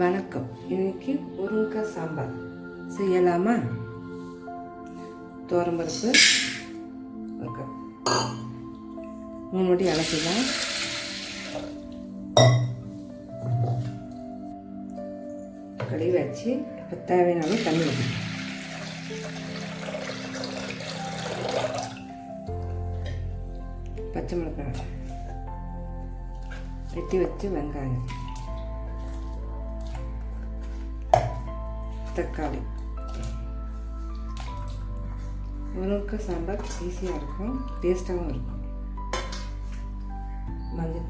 வணக்கம். இன்னைக்கு முருங்கைக்காய் சாம்பார் செய்யலாமா? துவரம்பருப்பு ஒரு கப், 3 மணி அலசிக்கலாம். கழுவி வச்சு இப்போ தேவையான அளவு தண்ணி ஊற்றணும். பச்சை மிளகாய் வெட்டி வச்சு, வெங்காயம், தக்காளி. முருங்கைக்காய் சாம்பார் ஈஸியாக இருக்கும், டேஸ்ட்டாகவும் இருக்கும். மஞ்சள்,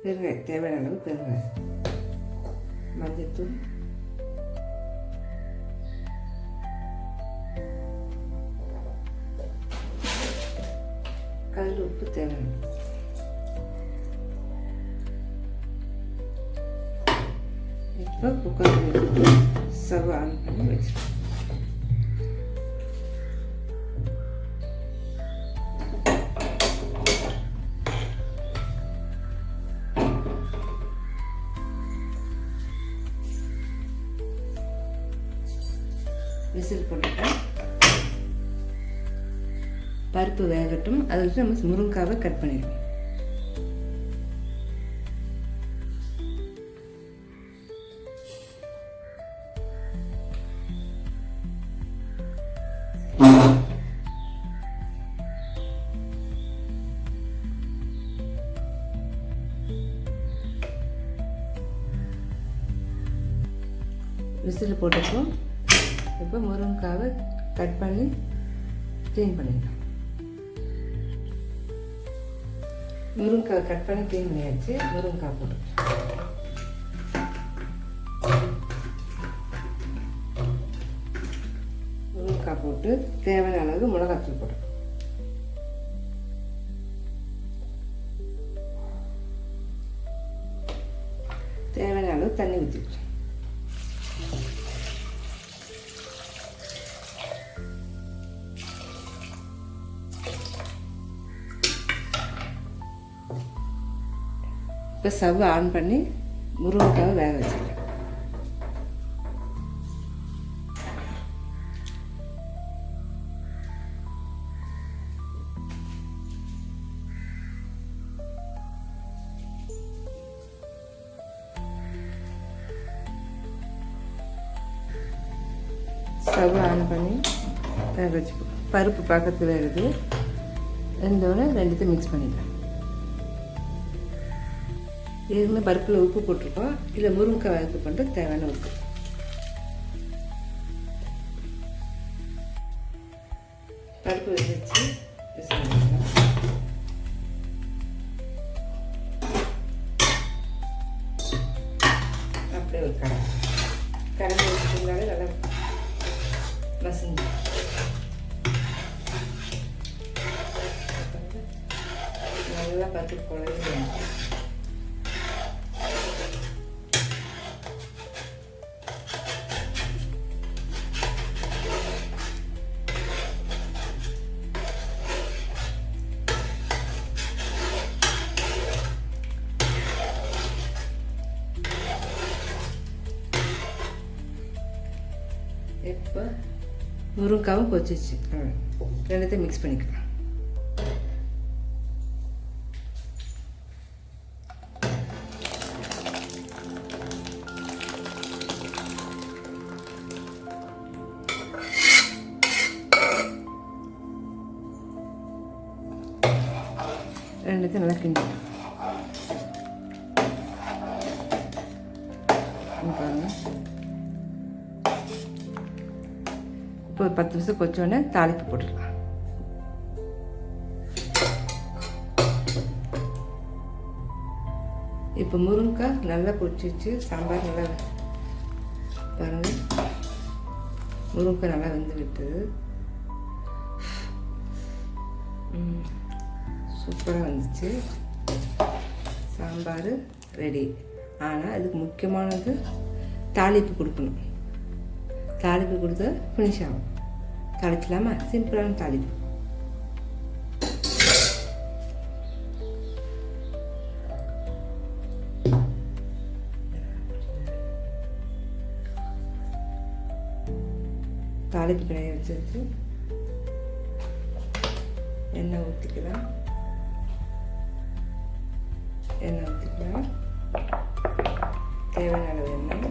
பெருங்காயம், தேவையான அளவு பெருங்காயம், மஞ்சள்தூள், கல் உப்பு தேவையான. இப்போ குக்கர் ஸ்டவ் ஆன் பண்ணி வச்சிருக்கோம். விசில் போட்டுட்டேன். பருப்பு வேகட்டும். அதுக்கு நம்ம முருங்கைக்காவை கட் பண்ணிடுவோம். விசில் போட்டுப்போம். இப்போ முருங்கைக்காவை கட் பண்ணி க்ளீன் பண்ணிடலாம். முருங்கைக்காவை கட் பண்ணி க்ளீன் பண்ணியாச்சு. முருங்கைக்காய் போட்டு முருங்கைக்காய் போட்டு தேவையான அளவு மிளகாத்தூள் போட்டு தேவையான அளவு தண்ணி ஊற்றிக்கலாம். இப்போ ஸ்டவ் ஆன் பண்ணி முருங்கைக்காவை வேக வச்சுக்கலாம். ஸ்டவ் ஆன் பண்ணி வேக வச்சுக்கலாம். பருப்பு பக்கத்தில் வேகுது. ரெண்டுத்தையும் மிக்ஸ் பண்ணிக்கலாம். ஏற்கனவே பருப்பில் உப்பு போட்டிருக்கோம். இதில் முருங்கைக்காய் வேக பண்ணிட்டு தேவையான உப்பு. பருப்பு வச்சு அப்படியே ஒரு கரண்டி வச்சுருந்தாலே நல்லா மசிஞ்சு நல்லா பருப்பு குழந்தை. இப்போ முருங்கைக்காவும் கொச்சிச்சு. ரெண்டுத்தையும் மிக்ஸ் பண்ணிக்கலாம். ரெண்டுத்தையும் நல்லா கிண்டிக்கலாம். பாருங்க, இப்போ ஒரு 10 நிமிஷம் கொச்சோடனே தாளிப்பு போட்டுடலாம். இப்போ முருங்கைக்காய் நல்லா கொச்சிச்சு. சாம்பார் நல்லா பாருங்கள், முருங்கைக்காய் நல்லா வெந்து விட்டது. சூப்பராக வந்துச்சு. சாம்பார் ரெடி. ஆனால் இதுக்கு முக்கியமானது தாளிப்பு கொடுக்கணும். தாளிப்பு கொடுத்தா ஃபினிஷ் ஆகும். தாளிக்கலாமா? சிம்பிளான தாளிப்பு. தாளிப்பு கடாயை வச்சு எண்ணெய் ஊற்றிக்கலாம். தேவையான அளவு எண்ணெய்.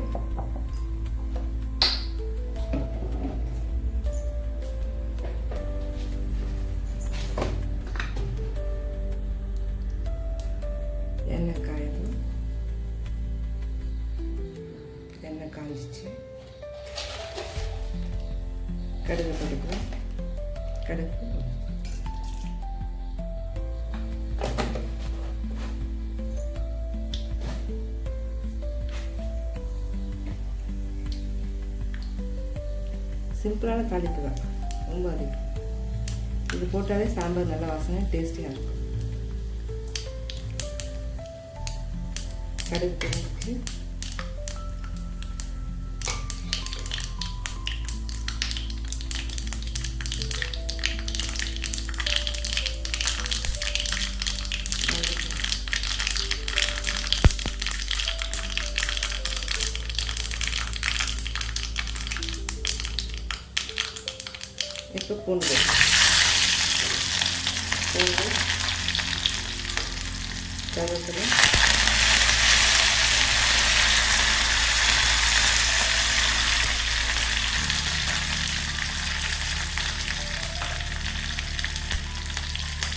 எண்ணெய் காயணும். எண்ணெய் காஞ்சிச்சு. கடுகு போட்டுக்கலாம். கடுகு சிம்பிளான தாளிப்பு தான், ரொம்ப அதிகம். இது போட்டாலே சாம்பார் நல்லா வாசனை டேஸ்டியாக இருக்கும். கடுகு போட்டு இப்போ பூண்டு கருவேப்பிலை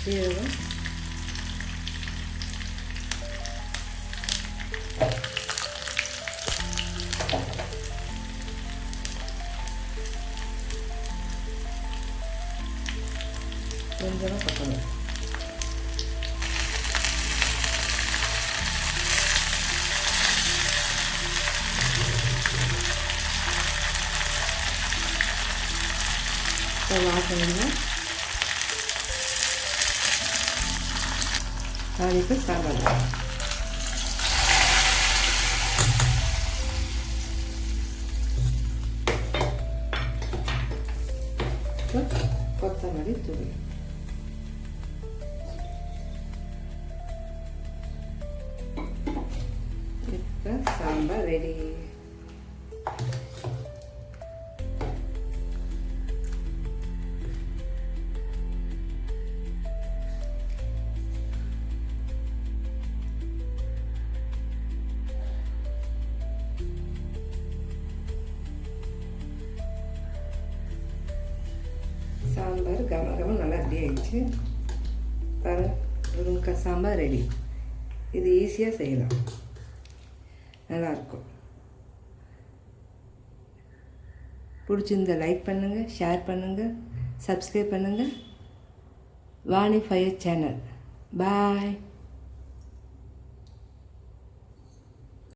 சீரகம் கொஞ்சமாக கொத்தமல்லி. வாசனையில் தாளிப்பு சாம்பார். கொத்தமல்லி தூள். இப்போ சாம்பார் ரெடி. சாம்பார் கமகம நல்லா ரெடி ஆயிடுச்சு. பாருங்கள், முருங்கைக்காய் சாம்பார் ரெடி. இது ஈஸியாக செய்யலாம், நல்லாயிருக்கும். பிடிச்சிருந்த லைக் பண்ணுங்கள், ஷேர் பண்ணுங்கள், சப்ஸ்கிரைப் பண்ணுங்கள். Vani fire channel. பாய்.